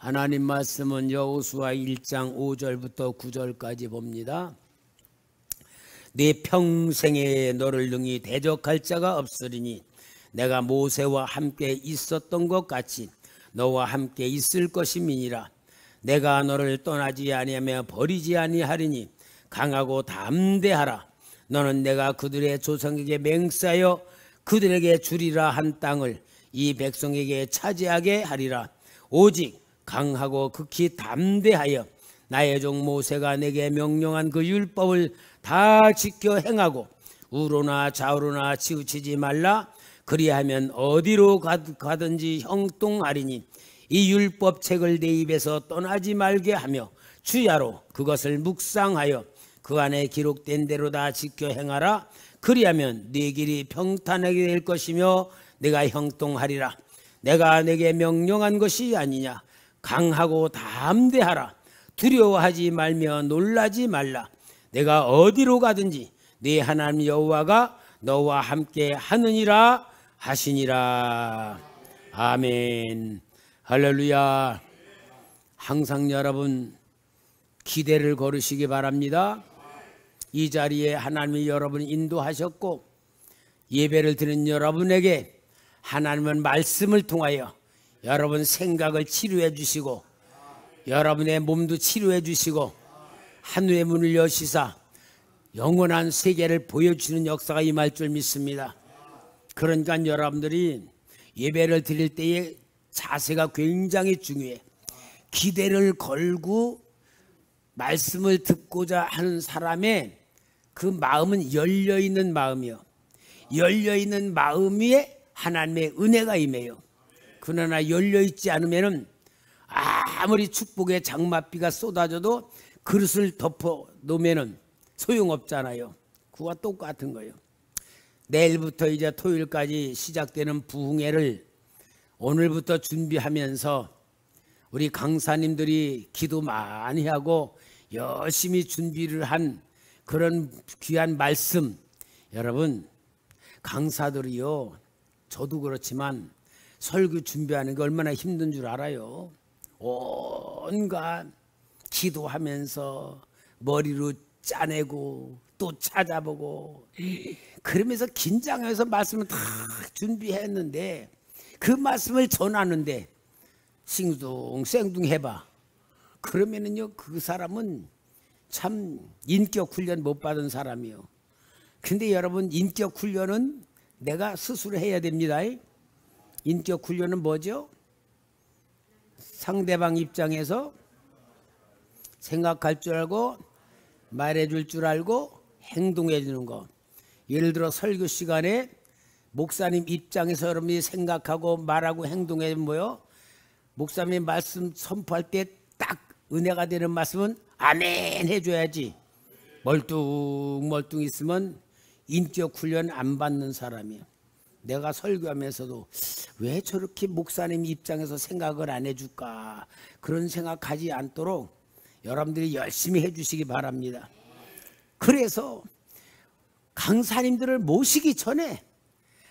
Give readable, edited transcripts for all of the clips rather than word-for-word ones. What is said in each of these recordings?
하나님 말씀은 여호수아 1장 5절부터 9절까지 봅니다. 네 평생에 너를 능히 대적할 자가 없으리니 내가 모세와 함께 있었던 것 같이 너와 함께 있을 것임이니라. 내가 너를 떠나지 아니하며 버리지 아니하리니 강하고 담대하라. 너는 내가 그들의 조상에게 맹세하여 그들에게 주리라 한 땅을 이 백성에게 차지하게 하리라. 오직 강하고 극히 담대하여 나의 종 모세가 내게 명령한 그 율법을 다 지켜 행하고 우로나 좌우로나 치우치지 말라. 그리하면 어디로 가든지 형통하리니 이 율법책을 내 입에서 떠나지 말게 하며 주야로 그것을 묵상하여 그 안에 기록된 대로 다 지켜 행하라. 그리하면 네 길이 평탄하게 될 것이며 내가 형통하리라. 내가 내게 명령한 것이 아니냐. 강하고 담대하라. 두려워하지 말며 놀라지 말라. 내가 어디로 가든지 네 하나님 여호와가 너와 함께 하느니라 하시니라. 아멘. 할렐루야. 항상 여러분 기대를 걸으시기 바랍니다. 이 자리에 하나님이 여러분을 인도하셨고 예배를 드리는 여러분에게 하나님은 말씀을 통하여 여러분 생각을 치료해 주시고 여러분의 몸도 치료해 주시고 하늘의 문을 여시사 영원한 세계를 보여주는 역사가 임할 줄 믿습니다. 그러니까 여러분들이 예배를 드릴 때의 자세가 굉장히 중요해. 기대를 걸고 말씀을 듣고자 하는 사람의 그 마음은 열려있는 마음이요. 열려있는 마음 위에 하나님의 은혜가 임해요. 그러나 열려있지 않으면 아무리 축복의 장맛비가 쏟아져도 그릇을 덮어 놓으면 소용없잖아요. 그와 똑같은 거예요. 내일부터 이제 토요일까지 시작되는 부흥회를 오늘부터 준비하면서 우리 강사님들이 기도 많이 하고 열심히 준비를 한 그런 귀한 말씀, 여러분 강사들이요, 저도 그렇지만 설교 준비하는 게 얼마나 힘든 줄 알아요. 온갖 기도하면서 머리로 짜내고 또 찾아보고 그러면서 긴장해서 말씀을 다 준비했는데 그 말씀을 전하는데 싱숭생숭 해봐. 그러면은요 그 사람은 참 인격 훈련 못 받은 사람이요. 근데 여러분 인격 훈련은 내가 스스로 해야 됩니다. 인격 훈련은 뭐죠? 상대방 입장에서 생각할 줄 알고 말해줄 줄 알고 행동해 주는 거. 예를 들어 설교 시간에 목사님 입장에서 여러분이 생각하고 말하고 행동해 뭐요? 목사님 말씀 선포할 때 딱 은혜가 되는 말씀은 아멘 해줘야지. 멀뚱멀뚱 있으면 인격 훈련 안 받는 사람이에요. 내가 설교하면서도 왜 저렇게 목사님 입장에서 생각을 안 해줄까, 그런 생각하지 않도록 여러분들이 열심히 해주시기 바랍니다. 그래서 강사님들을 모시기 전에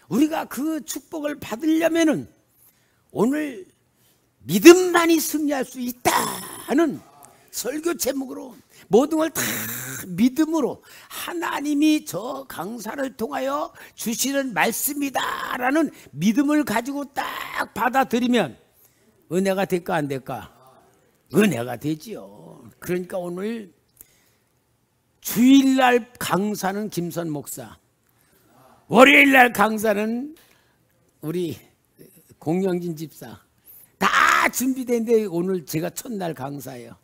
우리가 그 축복을 받으려면은 오늘 믿음만이 승리할 수 있다는 설교 제목으로 모든 걸 다 믿음으로 하나님이 저 강사를 통하여 주시는 말씀이다라는 믿음을 가지고 딱 받아들이면 은혜가 될까 안 될까? 은혜가 되지요. 그러니까 오늘 주일날 강사는 김선 목사, 월요일날 강사는 우리 공영진 집사, 다 준비된데 오늘 제가 첫날 강사예요.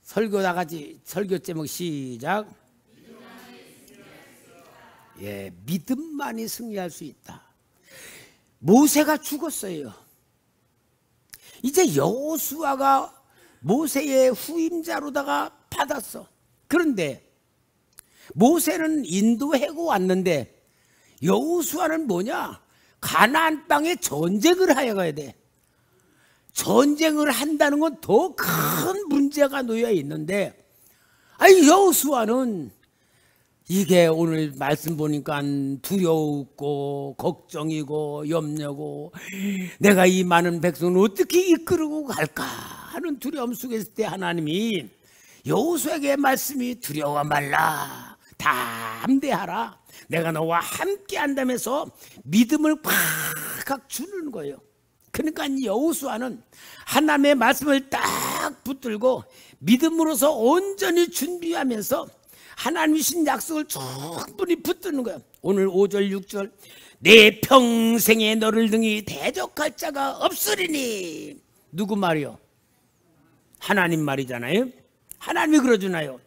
설교 나가지. 설교 제목 시작. 예, 믿음만이 승리할 수 있다. 모세가 죽었어요. 이제 여호수아가 모세의 후임자로다가 받았어. 그런데 모세는 인도하고 왔는데 여호수아는 뭐냐? 가나안 땅에 전쟁을 하여 가야 돼. 전쟁을 한다는 건 더 큰 문제가 놓여 있는데, 아니 여호수아는 이게 오늘 말씀 보니까 두려웠고 걱정이고 염려고 내가 이 많은 백성을 어떻게 이끌고 갈까 하는 두려움 속에 있을 때 하나님이 여호수아에게 말씀이 두려워 말라 담대하라 내가 너와 함께 한다면서 믿음을 팍 주는 거예요. 그러니까 여호수아는 하나님의 말씀을 딱 붙들고 믿음으로서 온전히 준비하면서 하나님이 주신 약속을 충분히 붙드는 거예요. 오늘 5절 6절 내 평생에 너를 등이 대적할 자가 없으리니 누구 말이요? 하나님 말이잖아요. 하나님이 그러주나요?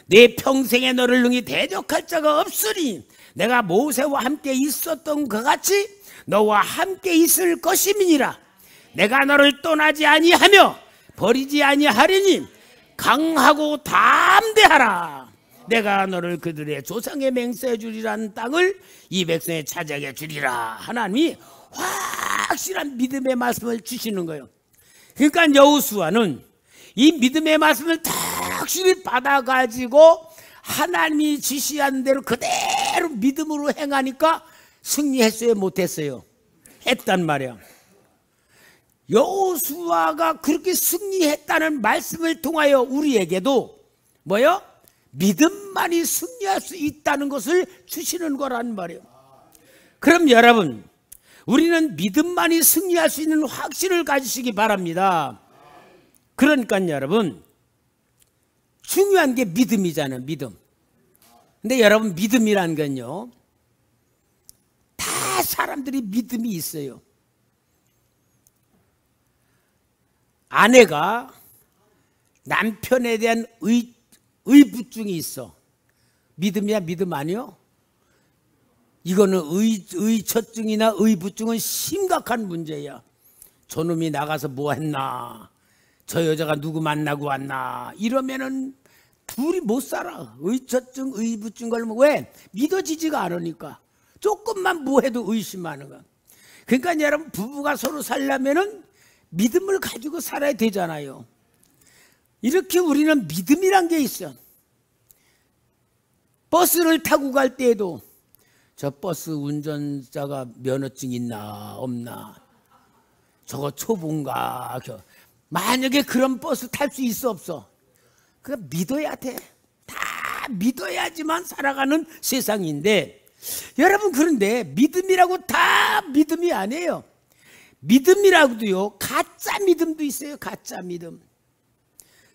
내 평생에 너를 등이 대적할 자가 없으니 내가 모세와 함께 있었던 것 같이 너와 함께 있을 것임이니라. 내가 너를 떠나지 아니하며 버리지 아니하리니 강하고 담대하라. 내가 너를 그들의 조상의 맹세해 주리라는 땅을 이 백성에 차지하게 주리라. 하나님이 확실한 믿음의 말씀을 주시는 거예요. 그러니까 여호수아는 이 믿음의 말씀을 확실히 받아가지고 하나님이 지시한 대로 그대로 믿음으로 행하니까 승리했어요? 못했어요? 했단 말이야. 여호수아가 그렇게 승리했다는 말씀을 통하여 우리에게도 뭐요? 믿음만이 승리할 수 있다는 것을 주시는 거란 말이에요. 그럼 여러분 우리는 믿음만이 승리할 수 있는 확신을 가지시기 바랍니다. 그러니까 여러분 중요한 게 믿음이잖아요. 믿음. 근데 여러분 믿음이란 건요 다 사람들이 믿음이 있어요. 아내가 남편에 대한 의부증이 있어. 믿음이야 믿음 아니요? 이거는 의처증이나 의부증은 심각한 문제야. 저놈이 나가서 뭐 했나, 저 여자가 누구 만나고 왔나 이러면은 둘이 못 살아. 의처증 의부증 걸면 왜? 믿어지지가 않으니까. 조금만 뭐 해도 의심하는 거야. 그러니까 여러분 부부가 서로 살려면은 믿음을 가지고 살아야 되잖아요. 이렇게 우리는 믿음이란 게 있어. 버스를 타고 갈 때에도 저 버스 운전자가 면허증 있나 없나, 저거 초보인가. 만약에 그런 버스 탈 수 있어 없어? 그거 믿어야 돼. 다 믿어야지만 살아가는 세상인데 여러분 그런데 믿음이라고 다 믿음이 아니에요. 믿음이라고도요 가짜 믿음도 있어요. 가짜 믿음.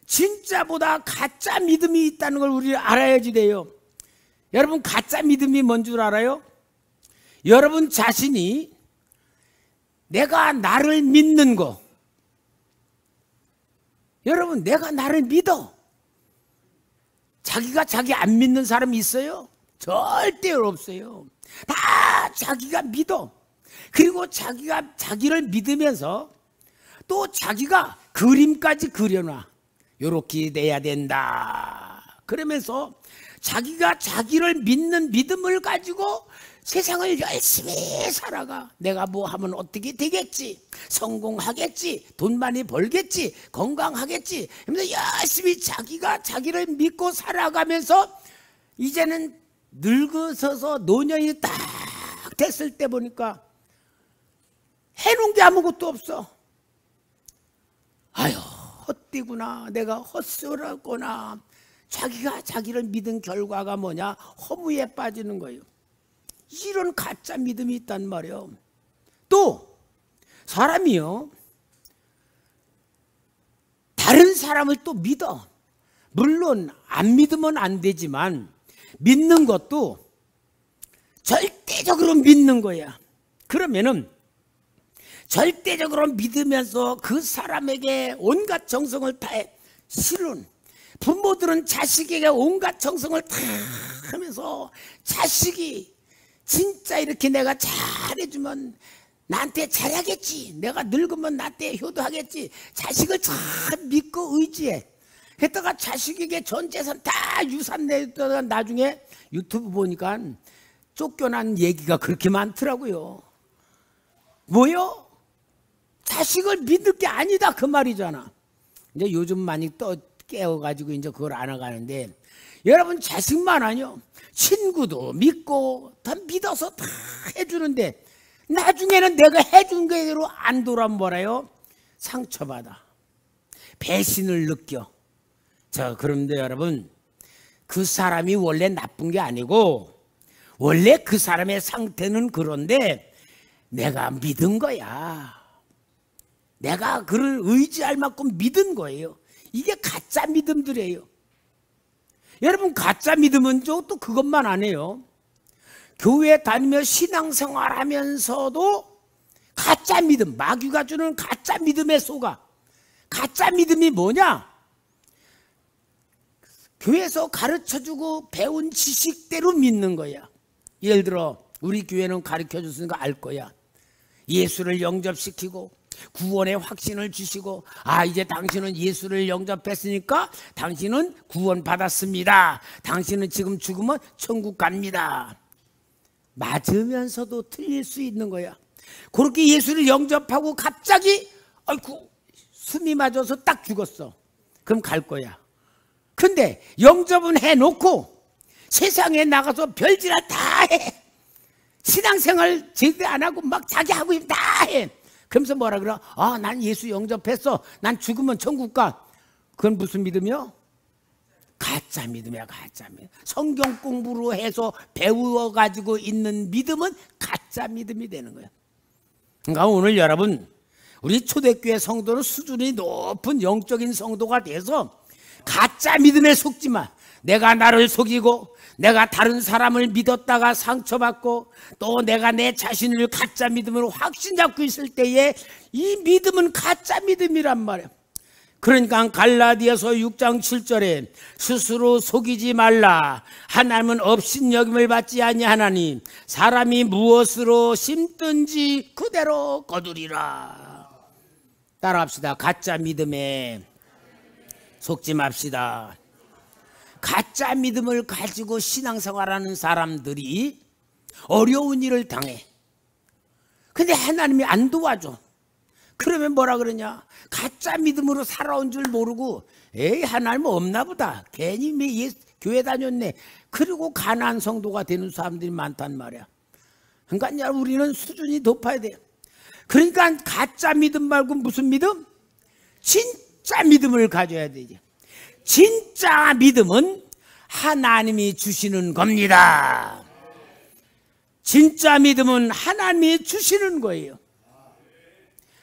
진짜보다 가짜 믿음이 있다는 걸 우리 알아야지 돼요. 여러분 가짜 믿음이 뭔 줄 알아요? 여러분 자신이 내가 나를 믿는 거, 여러분 내가 나를 믿어. 자기가 자기 안 믿는 사람이 있어요? 절대 없어요. 다 자기가 믿어. 그리고 자기가 자기를 믿으면서 또 자기가 그림까지 그려놔. 요렇게 돼야 된다. 그러면서 자기가 자기를 믿는 믿음을 가지고 세상을 열심히 살아가. 내가 뭐 하면 어떻게 되겠지, 성공하겠지, 돈 많이 벌겠지, 건강하겠지 하면서 열심히 자기가 자기를 믿고 살아가면서 이제는 늙어서서 노년이 딱 됐을 때 보니까 해놓은 게 아무것도 없어. 아유 헛되구나, 내가 헛소리했구나. 자기가 자기를 믿은 결과가 뭐냐? 허무에 빠지는 거예요. 이런 가짜 믿음이 있단 말이에요. 또 사람이요 다른 사람을 또 믿어. 물론 안 믿으면 안 되지만 믿는 것도 절대적으로 믿는 거야. 그러면은 절대적으로 믿으면서 그 사람에게 온갖 정성을 다해. 실은 부모들은 자식에게 온갖 정성을 다 하면서 자식이 진짜 이렇게 내가 잘해주면 나한테 잘하겠지, 내가 늙으면 나한테 효도하겠지, 자식을 잘 믿고 의지해. 했다가 자식에게 전 재산 다 유산 내다가 나중에 유튜브 보니까 쫓겨난 얘기가 그렇게 많더라고요. 뭐요? 자식을 믿을 게 아니다 그 말이잖아. 이제 요즘 많이 깨워가지고 이제 그걸 안아가는데, 여러분 자식만 아니요, 친구도 믿고 다 믿어서 다 해주는데 나중에는 내가 해준 대로 안 돌아보라요. 상처받아, 배신을 느껴. 자, 그런데 여러분, 그 사람이 원래 나쁜 게 아니고 원래 그 사람의 상태는 그런데 내가 믿은 거야. 내가 그를 의지할 만큼 믿은 거예요. 이게 가짜 믿음들이에요. 여러분, 가짜 믿음은 또 그것만 안 해요. 교회 다니며 신앙생활 하면서도 가짜 믿음, 마귀가 주는 가짜 믿음에 속아. 가짜 믿음이 뭐냐? 교회에서 가르쳐주고 배운 지식대로 믿는 거야. 예를 들어 우리 교회는 가르쳐줬으니까 알 거야. 예수를 영접시키고 구원의 확신을 주시고, 아, 이제 당신은 예수를 영접했으니까 당신은 구원 받았습니다. 당신은 지금 죽으면 천국 갑니다. 맞으면서도 틀릴 수 있는 거야. 그렇게 예수를 영접하고 갑자기 아이고 숨이 맞아서 딱 죽었어. 그럼 갈 거야. 근데 영접은 해놓고 세상에 나가서 별짓을 다 해. 신앙생활 제대로 안 하고 막 자기 하고 싶은 다 해. 그러면서 뭐라 그래? 아, 난 예수 영접했어. 난 죽으면 천국 가. 그건 무슨 믿음이요? 가짜 믿음이야, 가짜 믿음. 성경 공부로 해서 배워가지고 있는 믿음은 가짜 믿음이 되는 거야. 그러니까 오늘 여러분, 우리 초대교회 성도는 수준이 높은 영적인 성도가 돼서 가짜 믿음에 속지 마. 내가 나를 속이고 내가 다른 사람을 믿었다가 상처받고 또 내가 내 자신을 가짜 믿음으로 확신 잡고 있을 때에 이 믿음은 가짜 믿음이란 말이야. 그러니까 갈라디아서 6장 7절에 스스로 속이지 말라. 하나님은 업신여김을 받지 아니하나니 사람이 무엇으로 심든지 그대로 거두리라. 따라합시다. 가짜 믿음에 속지 맙시다. 가짜 믿음을 가지고 신앙생활하는 사람들이 어려운 일을 당해. 근데 하나님이 안 도와줘. 그러면 뭐라 그러냐? 가짜 믿음으로 살아온 줄 모르고 에이, 하나님 없나 보다. 괜히 교회 다녔네. 그리고 가난한 성도가 되는 사람들이 많단 말이야. 그러니까 우리는 수준이 높아야 돼. 그러니까 가짜 믿음 말고 무슨 믿음? 진짜 믿음을 가져야 되지. 진짜 믿음은 하나님이 주시는 겁니다. 진짜 믿음은 하나님이 주시는 거예요.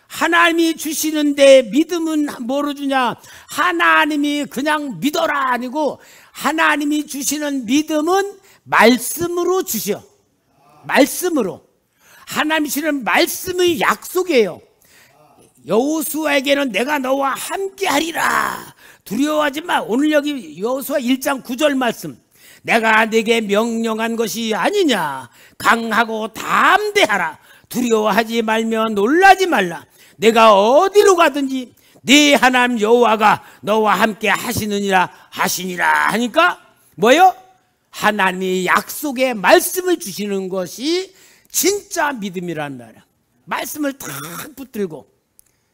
하나님이 주시는데 믿음은 뭐로 주냐? 하나님이 그냥 믿어라 아니고 하나님이 주시는 믿음은 말씀으로 주셔. 말씀으로. 하나님이 주시는 말씀의 약속이에요. 여호수아에게는 내가 너와 함께하리라. 두려워하지 마. 오늘 여기 여호수아 1장 9절 말씀. 내가 네게 명령한 것이 아니냐. 강하고 담대하라. 두려워하지 말며 놀라지 말라. 내가 어디로 가든지 네 하나님 여호와가 너와 함께 하시느니라 하시니라 하니까 뭐요? 하나님이 약속의 말씀을 주시는 것이 진짜 믿음이란 말이야. 말씀을 탁 붙들고.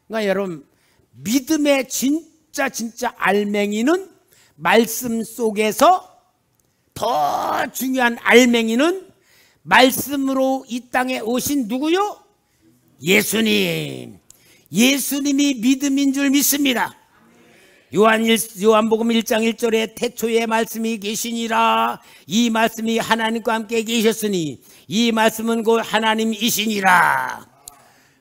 그러니까 여러분, 믿음의 진짜 알맹이는 말씀 속에서, 더 중요한 알맹이는 말씀으로 이 땅에 오신 누구요? 예수님. 예수님이 믿음인 줄 믿습니다. 요한복음 1장 1절에 태초에 말씀이 계시니라. 이 말씀이 하나님과 함께 계셨으니 이 말씀은 곧 하나님이시니라.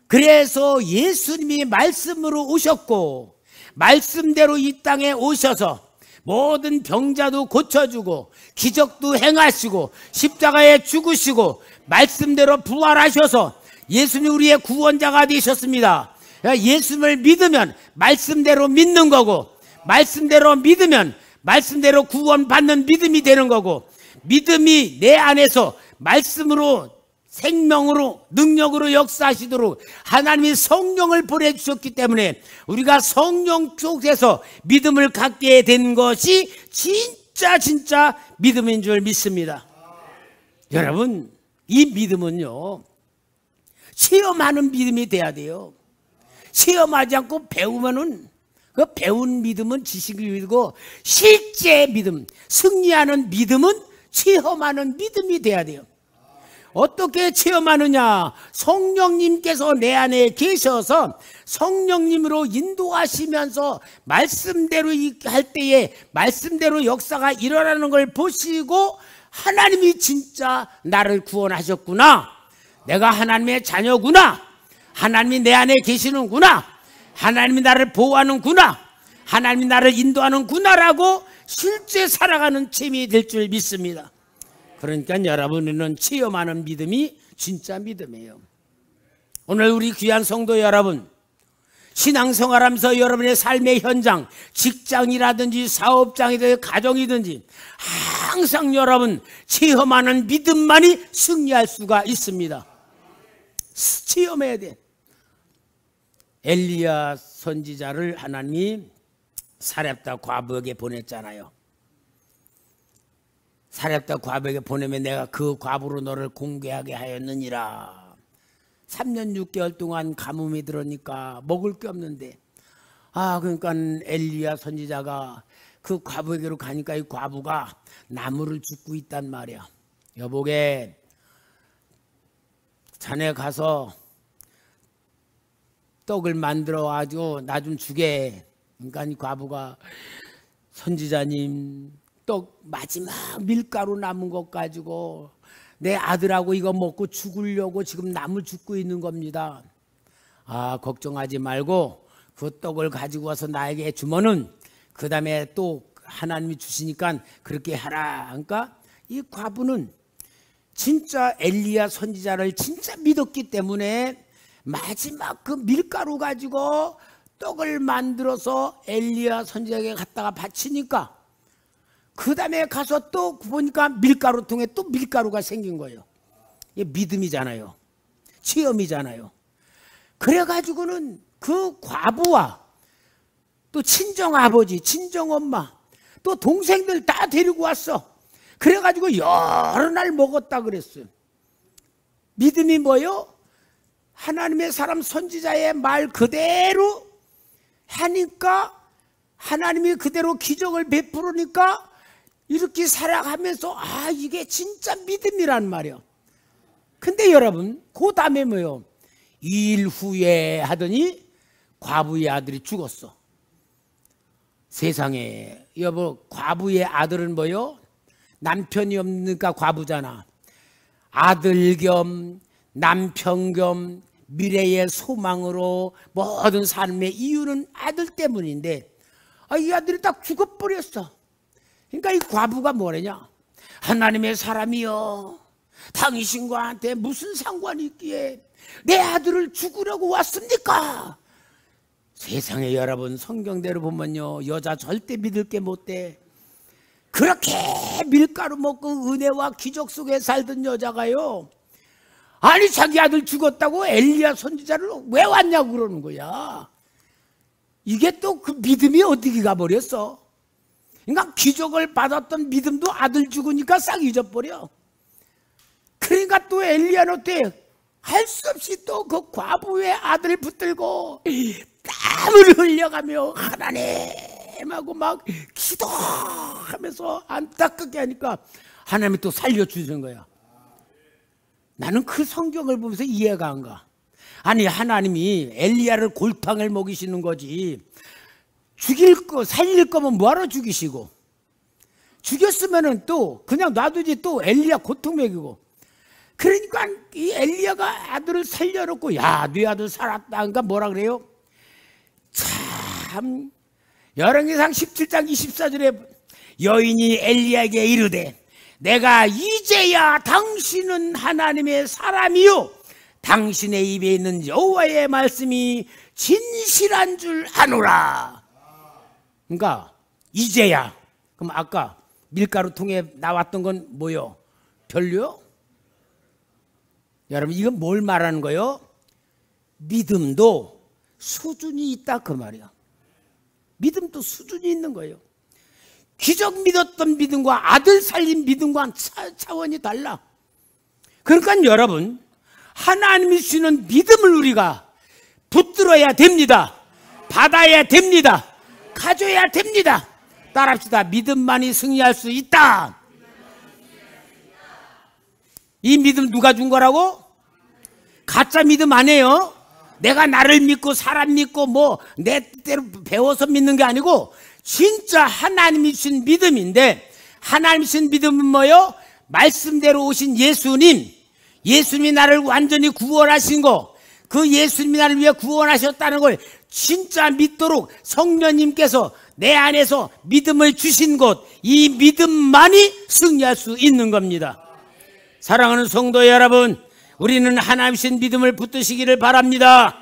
그래서 예수님이 말씀으로 오셨고 말씀대로 이 땅에 오셔서 모든 병자도 고쳐주고 기적도 행하시고 십자가에 죽으시고 말씀대로 부활하셔서 예수님이 우리의 구원자가 되셨습니다. 예수님을 믿으면 말씀대로 믿는 거고, 말씀대로 믿으면 말씀대로 구원받는 믿음이 되는 거고, 믿음이 내 안에서 말씀으로 생명으로 능력으로 역사하시도록 하나님이 성령을 보내주셨기 때문에 우리가 성령 속에서 믿음을 갖게 된 것이 진짜 믿음인 줄 믿습니다. 여러분, 이 믿음은요, 체험하는 믿음이 돼야 돼요. 체험하지 않고 배우면은 그 배운 믿음은 지식을 믿고 실제 믿음, 승리하는 믿음은 체험하는 믿음이 돼야 돼요. 어떻게 체험하느냐? 성령님께서 내 안에 계셔서 성령님으로 인도하시면서 말씀대로 할 때에 말씀대로 역사가 일어나는 걸 보시고 하나님이 진짜 나를 구원하셨구나, 내가 하나님의 자녀구나, 하나님이 내 안에 계시는구나, 하나님이 나를 보호하는구나, 하나님이 나를 인도하는구나라고 실제 살아가는 체험이 될 줄 믿습니다. 그러니까 여러분은 체험하는 믿음이 진짜 믿음이에요. 오늘 우리 귀한 성도 여러분, 신앙생활하면서 여러분의 삶의 현장, 직장이라든지 사업장이든지 가정이든지 항상 여러분 체험하는 믿음만이 승리할 수가 있습니다. 체험해야 돼. 엘리야 선지자를 하나님이 사렙다 과부에게 보냈잖아요. 사렙다 과부에게 보내면 내가 그 과부로 너를 공개하게 하였느니라. 3년 6개월 동안 가뭄이 들으니까 먹을 게 없는데, 그러니까 엘리야 선지자가 그 과부에게로 가니까 이 과부가 나무를 줍고 있단 말이야. 여보게, 자네 가서 떡을 만들어 가지고 나 좀 주게. 그러니까 이 과부가, 선지자님, 떡 마지막 밀가루 남은 것 가지고 내 아들하고 이거 먹고 죽으려고 지금 나무 줍고 있는 겁니다. 걱정하지 말고 그 떡을 가지고 와서 나에게 주면은 그 다음에 또 하나님이 주시니까 그렇게 하라. 그러니까 이 과부는 진짜 엘리야 선지자를 진짜 믿었기 때문에 마지막 그 밀가루 가지고 떡을 만들어서 엘리야 선지자에게 갖다가 바치니까 그 다음에 가서 또 보니까 밀가루통에 또 밀가루가 생긴 거예요. 이게 믿음이잖아요. 체험이잖아요. 그래가지고는 그 과부와 또 친정아버지, 친정엄마, 또 동생들 다 데리고 왔어. 그래가지고 여러 날 먹었다 그랬어요. 믿음이 뭐요? 하나님의 사람 선지자의 말 그대로 하니까, 하나님이 그대로 기적을 베풀으니까 이렇게 살아가면서 이게 진짜 믿음이란 말이야. 근데 여러분, 그 다음에 뭐요? 2일 후에 하더니 과부의 아들이 죽었어. 세상에, 여보, 과부의 아들은 뭐요? 남편이 없으니까 과부잖아. 아들 겸 남편 겸 미래의 소망으로 모든 삶의 이유는 아들 때문인데 이 아들이 딱 죽어버렸어. 그러니까 이 과부가 뭐래냐? 하나님의 사람이여, 당신과 한테 무슨 상관이 있기에 내 아들을 죽으려고 왔습니까? 세상에 여러분, 성경대로 보면요, 여자 절대 믿을 게 못 돼. 그렇게 밀가루 먹고 은혜와 기적 속에 살던 여자가요, 아니 자기 아들 죽었다고 엘리야 선지자를 왜 왔냐고 그러는 거야. 이게 또 그 믿음이 어디 가버렸어. 그러니까 기적을 받았던 믿음도 아들 죽으니까 싹 잊어버려. 그러니까 또 엘리야는 어때? 할 수 없이 또 그 과부의 아들을 붙들고 땀을 흘려가며 하나님하고 막 기도하면서 안타깝게 하니까 하나님이 또 살려주는 거야. 나는 그 성경을 보면서 이해가 안 가. 아니 하나님이 엘리야를 골탕을 먹이시는 거지, 죽일 거 살릴 거면 뭐하러 죽이시고, 죽였으면은 또 그냥 놔두지 또 엘리야 고통 먹이고. 그러니까 이 엘리야가 아들을 살려놓고 야 네 아들 살았다. 그러니까 뭐라 그래요? 참, 열왕기상 17장 24절에 여인이 엘리야에게 이르되 내가 이제야 당신은 하나님의 사람이요 당신의 입에 있는 여호와의 말씀이 진실한 줄 아노라. 그러니까 이제야. 그럼 아까 밀가루통에 나왔던 건 뭐요? 별로요? 여러분, 이건 뭘 말하는 거예요? 믿음도 수준이 있다 그 말이야. 믿음도 수준이 있는 거예요. 기적 믿었던 믿음과 아들 살린 믿음과는 차원이 달라. 그러니까 여러분, 하나님이 주시는 믿음을 우리가 붙들어야 됩니다. 받아야 됩니다. 가져야 됩니다. 따라합시다. 믿음만이 승리할 수 있다. 이 믿음 누가 준 거라고? 가짜 믿음 아니에요. 내가 나를 믿고 사람 믿고 뭐 내 뜻대로 배워서 믿는 게 아니고 진짜 하나님이 주신 믿음인데, 하나님이 주신 믿음은 뭐요? 말씀대로 오신 예수님, 예수님이 나를 완전히 구원하신 거, 그 예수님이 나를 위해 구원하셨다는 걸 진짜 믿도록 성령님께서 내 안에서 믿음을 주신 것, 이 믿음만이 승리할 수 있는 겁니다. 사랑하는 성도 여러분, 우리는 하나님신 믿음을 붙드시기를 바랍니다.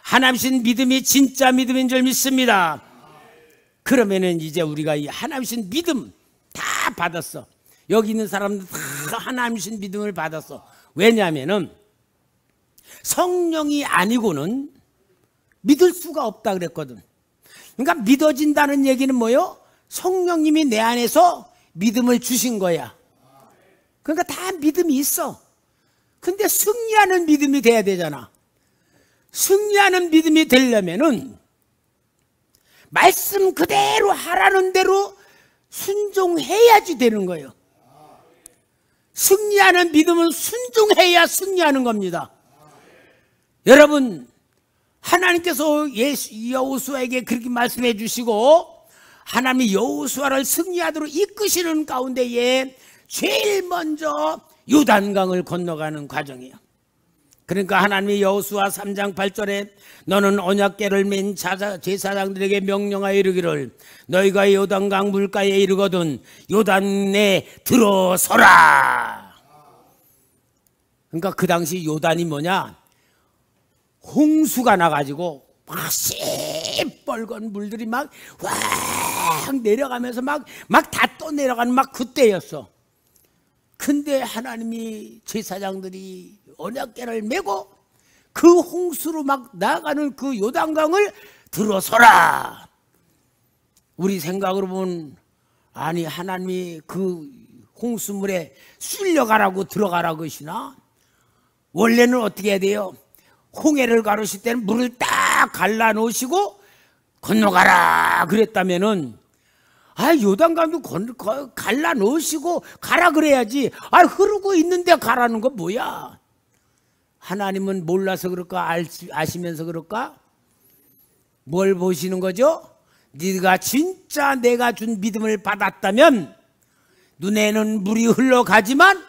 하나님신 믿음이 진짜 믿음인 줄 믿습니다. 그러면은 이제 우리가 이 하나님신 믿음 다 받았어. 여기 있는 사람들 다 하나님신 믿음을 받았어. 왜냐하면은 성령이 아니고는 믿을 수가 없다 그랬거든. 그러니까 믿어진다는 얘기는 뭐요? 성령님이 내 안에서 믿음을 주신 거야. 그러니까 다 믿음이 있어. 근데 승리하는 믿음이 돼야 되잖아. 승리하는 믿음이 되려면은 말씀 그대로 하라는 대로 순종해야지 되는 거예요. 승리하는 믿음은 순종해야 승리하는 겁니다. 여러분, 하나님께서 여호수아에게 그렇게 말씀해 주시고 하나님이 여호수아를 승리하도록 이끄시는 가운데에 제일 먼저 요단강을 건너가는 과정이에요. 그러니까 하나님이 여호수아 3장 8절에 너는 언약궤를 맨 제사장들에게 명령하여 이르기를 너희가 요단강 물가에 이르거든 요단에 들어서라. 그러니까 그 당시 요단이 뭐냐? 홍수가 나가지고 막 시뻘건 물들이 막 확 내려가면서 막 다 떠내려가는 막 그때였어. 근데 하나님이 제사장들이 언약궤를 메고 그 홍수로 막 나가는 그 요단강을 들어서라. 우리 생각으로 보면 아니 하나님이 그 홍수물에 쓸려가라고 들어가라고 하시나? 원래는 어떻게 해야 돼요? 홍해를 가르실 때는 물을 딱 갈라 놓으시고 건너가라 그랬다면은 요단강도 갈라 놓으시고 가라 그래야지. 흐르고 있는데 가라는 거 뭐야? 하나님은 몰라서 그럴까? 아시면서 그럴까? 뭘 보시는 거죠? 네가 진짜 내가 준 믿음을 받았다면 눈에는 물이 흘러가지만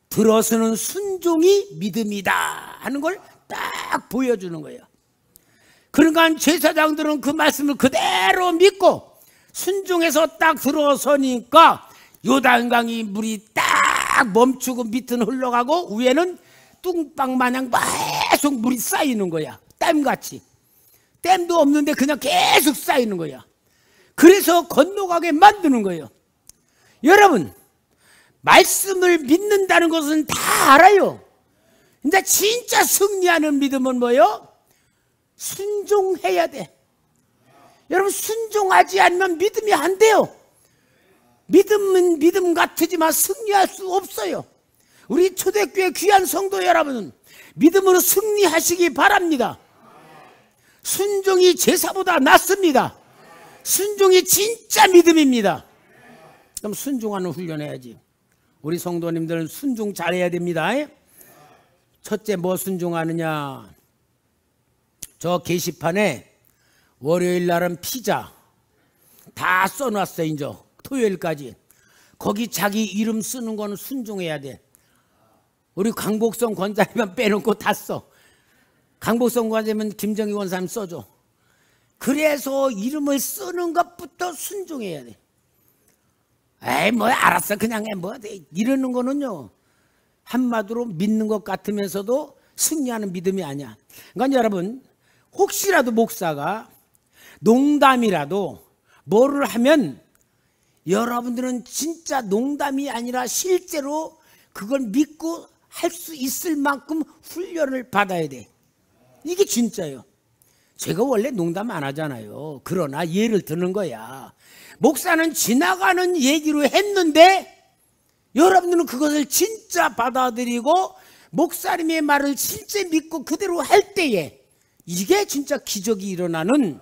들어서는 순종이 믿음이다 하는 걸 딱 보여주는 거예요. 그러니까 제사장들은 그 말씀을 그대로 믿고 순종해서 딱 들어서니까 요단강이 물이 딱 멈추고 밑은 흘러가고 위에는 뚱빵 마냥 계속 물이 쌓이는 거야. 댐같이. 댐도 없는데 그냥 계속 쌓이는 거야. 그래서 건너가게 만드는 거예요. 여러분, 말씀을 믿는다는 것은 다 알아요. 근데 진짜 승리하는 믿음은 뭐예요? 순종해야 돼. 여러분, 순종하지 않으면 믿음이 안 돼요. 믿음은 믿음 같으지만 승리할 수 없어요. 우리 초대교회 귀한 성도 여러분은 믿음으로 승리하시기 바랍니다. 순종이 제사보다 낫습니다. 순종이 진짜 믿음입니다. 그럼 순종하는 훈련해야지. 우리 성도님들은 순종 잘해야 됩니다. 첫째 뭐 순종하느냐? 저 게시판에 월요일 날은 피자 다 써놨어. 이제 토요일까지 거기 자기 이름 쓰는 거는 순종해야 돼. 우리 강복성 권사님만 빼놓고 다 써. 강복성 권사님은 김정희 권사님 써줘. 그래서 이름을 쓰는 것부터 순종해야 돼. 에이 뭐 알았어 그냥 해 뭐 이러는 거는요 한마디로 믿는 것 같으면서도 승리하는 믿음이 아니야. 그러니까 여러분, 혹시라도 목사가 농담이라도 뭐를 하면 여러분들은 진짜 농담이 아니라 실제로 그걸 믿고 할 수 있을 만큼 훈련을 받아야 돼. 이게 진짜예요. 제가 원래 농담 안 하잖아요. 그러나 예를 드는 거야. 목사는 지나가는 얘기로 했는데 여러분들은 그것을 진짜 받아들이고 목사님의 말을 실제 믿고 그대로 할 때에 이게 진짜 기적이 일어나는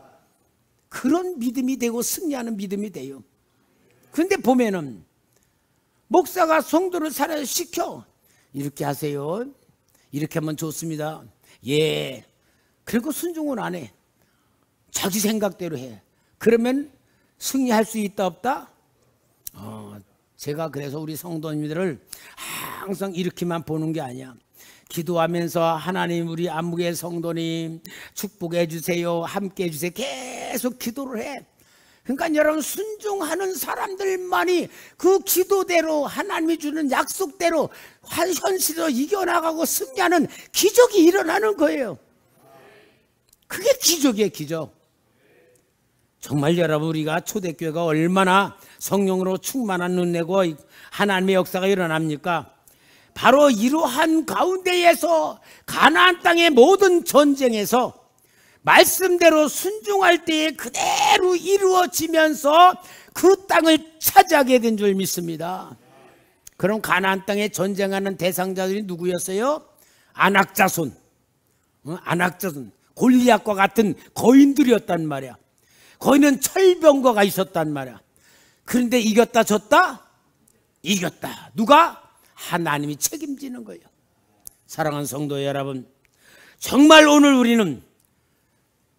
그런 믿음이 되고 승리하는 믿음이 돼요. 그런데 보면은 목사가 성도를 살아시켜 이렇게 하세요, 이렇게 하면 좋습니다, 예, 그리고 순종은 안 해. 자기 생각대로 해. 그러면 승리할 수 있다 없다? 제가 그래서 우리 성도님들을 항상 이렇게만 보는 게 아니야. 기도하면서 하나님 우리 안목의 성도님 축복해 주세요, 함께 해 주세요, 계속 기도를 해. 그러니까 여러분, 순종하는 사람들만이 그 기도대로 하나님이 주는 약속대로 현실로 이겨나가고 승리하는 기적이 일어나는 거예요. 그게 기적이에요, 기적. 정말 여러분, 우리가 초대교회가 얼마나 성령으로 충만한 은혜고 하나님의 역사가 일어납니까? 바로 이러한 가운데에서 가나안 땅의 모든 전쟁에서 말씀대로 순종할 때에 그대로 이루어지면서 그 땅을 차지하게 된 줄 믿습니다. 그럼 가나안 땅에 전쟁하는 대상자들이 누구였어요? 아낙자손, 아낙자손, 골리앗과 같은 거인들이었단 말이야. 거인은 철병거가 있었단 말이야. 그런데 이겼다 졌다? 이겼다. 누가? 하나님이 책임지는 거예요. 사랑하는 성도 여러분, 정말 오늘 우리는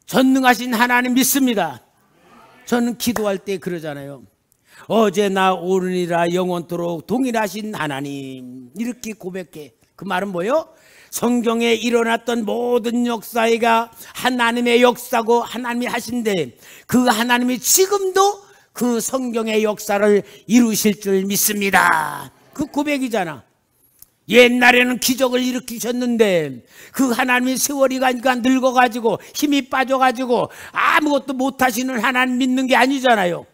전능하신 하나님 믿습니다. 저는 기도할 때 그러잖아요. 어제나 오늘이라 영원토록 동일하신 하나님, 이렇게 고백해. 그 말은 뭐예요? 성경에 일어났던 모든 역사가 하나님의 역사고 하나님이 하신데, 그 하나님이 지금도 그 성경의 역사를 이루실 줄 믿습니다. 그 고백이잖아. 옛날에는 기적을 일으키셨는데 그 하나님이 세월이 가니까 늙어가지고 힘이 빠져가지고 아무것도 못하시는 하나님 믿는 게 아니잖아요.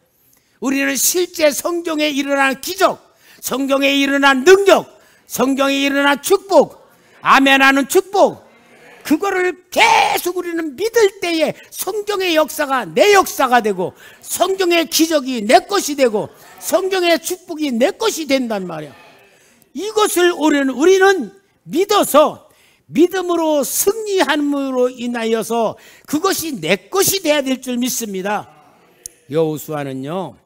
우리는 실제 성경에 일어난 기적, 성경에 일어난 능력, 성경에 일어난 축복, 아멘하는 축복, 그거를 계속 우리는 믿을 때에 성경의 역사가 내 역사가 되고 성경의 기적이 내 것이 되고 성경의 축복이 내 것이 된단 말이야. 이것을 우리는 믿어서 믿음으로 승리함으로 인하여서 그것이 내 것이 돼야 될 줄 믿습니다. 여호수아는요,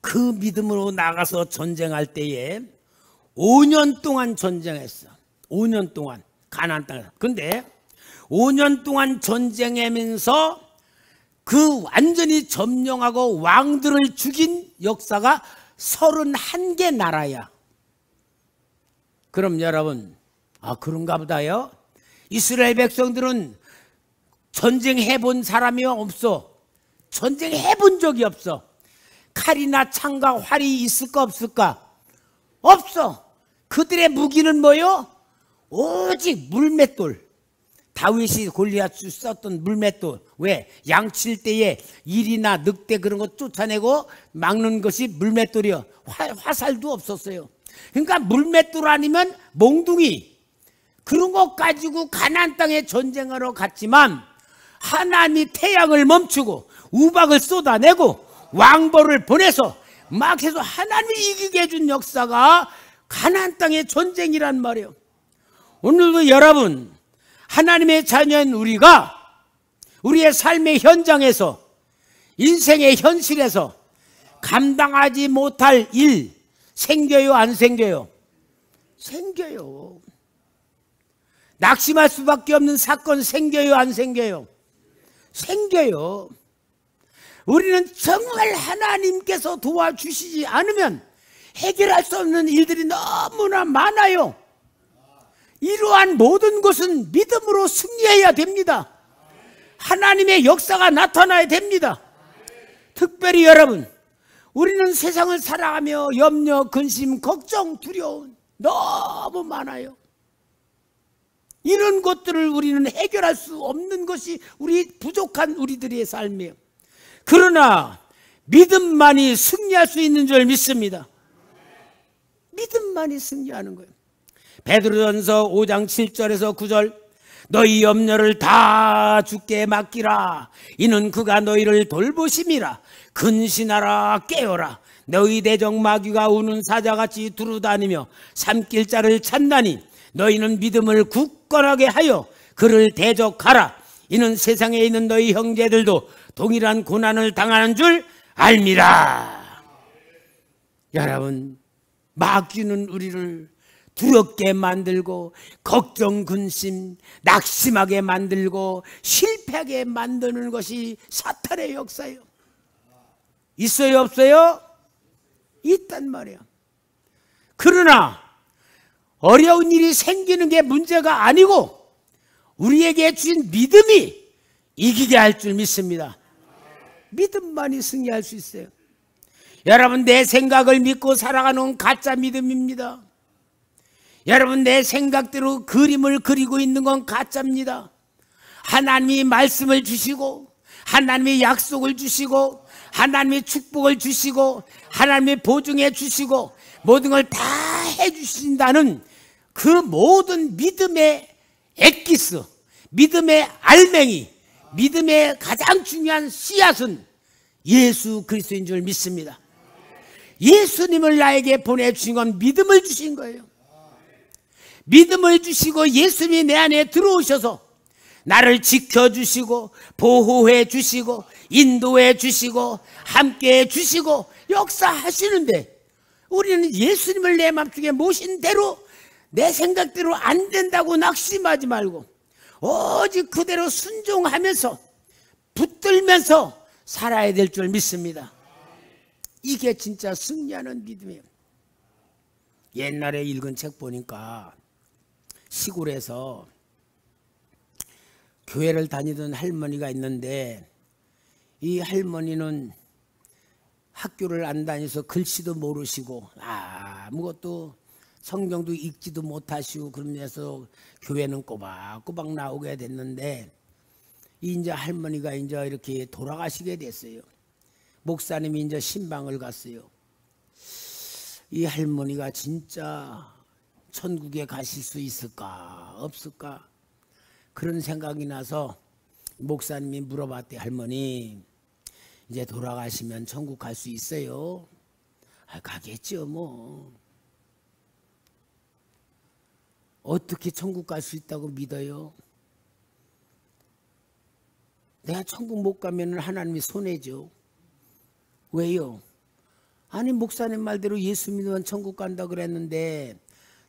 그 믿음으로 나가서 전쟁할 때에 5년 동안 전쟁했어. 5년 동안 가나안 땅에서. 근데 5년 동안 전쟁하면서 그 완전히 점령하고 왕들을 죽인 역사가 31개 나라야. 그럼 여러분, 그런가 보다요. 이스라엘 백성들은 전쟁해 본 사람이 없어. 전쟁해 본 적이 없어. 칼이나 창과 활이 있을까 없을까? 없어. 그들의 무기는 뭐요? 오직 물맷돌. 다윗이 골리앗 썼던 물맷돌. 왜? 양칠 때에 일이나 늑대 그런 거 쫓아내고 막는 것이 물맷돌이요. 화살도 없었어요. 그러니까 물맷돌 아니면 몽둥이, 그런 거 가지고 가나안 땅에 전쟁하러 갔지만 하나님이 태양을 멈추고 우박을 쏟아내고 왕벌을 보내서 막 해서 하나님이 이기게 해준 역사가 가나안 땅의 전쟁이란 말이에요. 오늘도 여러분, 하나님의 자녀인 우리가 우리의 삶의 현장에서, 인생의 현실에서 감당하지 못할 일 생겨요, 안 생겨요? 생겨요. 낙심할 수밖에 없는 사건 생겨요, 안 생겨요? 생겨요. 우리는 정말 하나님께서 도와주시지 않으면 해결할 수 없는 일들이 너무나 많아요. 이러한 모든 것은 믿음으로 승리해야 됩니다. 하나님의 역사가 나타나야 됩니다. 특별히 여러분, 우리는 세상을 살아가며 염려, 근심, 걱정, 두려움 너무 많아요. 이런 것들을 우리는 해결할 수 없는 것이 우리 부족한 우리들의 삶이에요. 그러나 믿음만이 승리할 수 있는 줄 믿습니다. 믿음만이 승리하는 거예요. 베드로전서 5장 7절에서 9절, 너희 염려를 다 주께 맡기라. 이는 그가 너희를 돌보심이라. 근신하라, 깨어라. 너희 대적 마귀가 우는 사자같이 두루다니며 삼킬 자를 찾나니 너희는 믿음을 굳건하게 하여 그를 대적하라. 이는 세상에 있는 너희 형제들도 동일한 고난을 당하는 줄 알미라. 여러분, 마귀는 우리를 두렵게 만들고 걱정, 근심, 낙심하게 만들고 실패하게 만드는 것이 사탄의 역사예요. 있어요, 없어요? 있단 말이에요. 그러나 어려운 일이 생기는 게 문제가 아니고 우리에게 주신 믿음이 이기게 할 줄 믿습니다. 믿음만이 승리할 수 있어요. 여러분, 내 생각을 믿고 살아가는 가짜 믿음입니다. 여러분, 내 생각대로 그림을 그리고 있는 건 가짜입니다. 하나님이 말씀을 주시고 하나님이 약속을 주시고 하나님이 축복을 주시고 하나님이 보증해 주시고 모든 걸 다 해주신다는 그 모든 믿음의 엑기스, 믿음의 알맹이, 믿음의 가장 중요한 씨앗은 예수 그리스도인 줄 믿습니다. 예수님을 나에게 보내주신 건 믿음을 주신 거예요. 믿음을 주시고 예수님이 내 안에 들어오셔서 나를 지켜주시고 보호해 주시고 인도해 주시고 함께해 주시고 역사하시는데 우리는 예수님을 내 맘속에 모신 대로 내 생각대로 안 된다고 낙심하지 말고 오직 그대로 순종하면서 붙들면서 살아야 될 줄 믿습니다. 이게 진짜 승리하는 믿음이에요. 옛날에 읽은 책 보니까 시골에서 교회를 다니던 할머니가 있는데 이 할머니는 학교를 안 다녀서 글씨도 모르시고 아무것도 성경도 읽지도 못하시고 그러면서 교회는 꼬박꼬박 나오게 됐는데 이제 할머니가 이제 이렇게 돌아가시게 됐어요. 목사님이 이제 신방을 갔어요. 이 할머니가 진짜 천국에 가실 수 있을까 없을까 그런 생각이 나서 목사님이 물어봤대. 할머니, 이제 돌아가시면 천국 갈 수 있어요? 가겠죠 뭐. 어떻게 천국 갈 수 있다고 믿어요? 내가 천국 못 가면 하나님이 손해죠. 왜요? 아니 목사님 말대로 예수 믿으면 천국 간다 그랬는데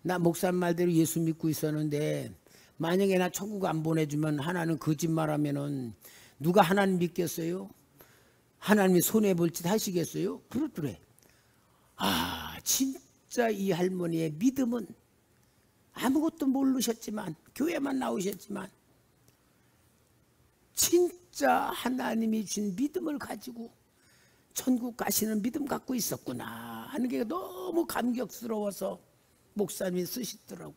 나 목사님 말대로 예수 믿고 있었는데 만약에 나 천국 안 보내주면 하나님 거짓말하면은 누가 하나님 믿겠어요? 하나님이 손해볼 짓 하시겠어요? 그러더래. 진짜 이 할머니의 믿음은 아무것도 모르셨지만 교회만 나오셨지만 진짜 하나님이 준 믿음을 가지고 천국 가시는 믿음 갖고 있었구나 하는 게 너무 감격스러워서 목사님이 쓰시더라고.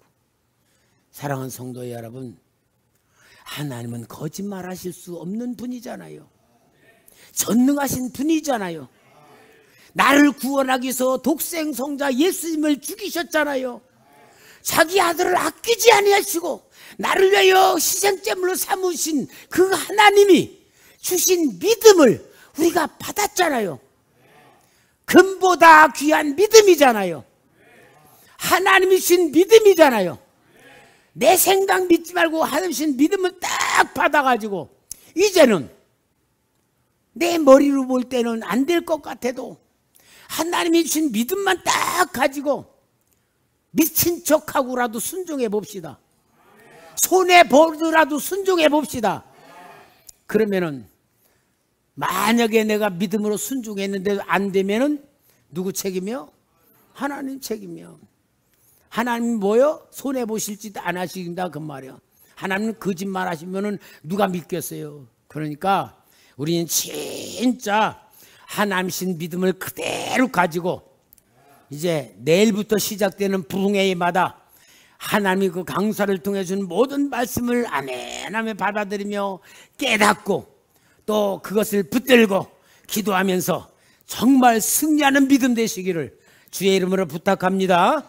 사랑하는 성도 여러분, 하나님은 거짓말하실 수 없는 분이잖아요. 전능하신 분이잖아요. 나를 구원하기 위해서 독생성자 예수님을 죽이셨잖아요. 자기 아들을 아끼지 아니하시고 나를 위하여 희생제물로 삼으신 그 하나님이 주신 믿음을 우리가 받았잖아요. 금보다 귀한 믿음이잖아요. 하나님이 주신 믿음이잖아요. 내 생각 믿지 말고 하나님 주신 믿음을 딱 받아가지고 이제는 내 머리로 볼 때는 안 될 것 같아도 하나님이 주신 믿음만 딱 가지고 미친 척하고라도 순종해 봅시다. 손해보더라도 순종해 봅시다. 그러면은 만약에 내가 믿음으로 순종했는데도 안 되면은 누구 책임이요? 하나님 책임이요. 하나님 뭐요? 손해보실지도 안 하신다 그 말이요. 하나님 거짓말 하시면은 누가 믿겠어요? 그러니까 우리는 진짜 하나님신 믿음을 그대로 가지고 이제 내일부터 시작되는 부흥회마다 하나님이 그 강사를 통해 준 모든 말씀을 아멘하며 받아들이며 깨닫고 또 그것을 붙들고 기도하면서 정말 승리하는 믿음 되시기를 주의 이름으로 부탁합니다.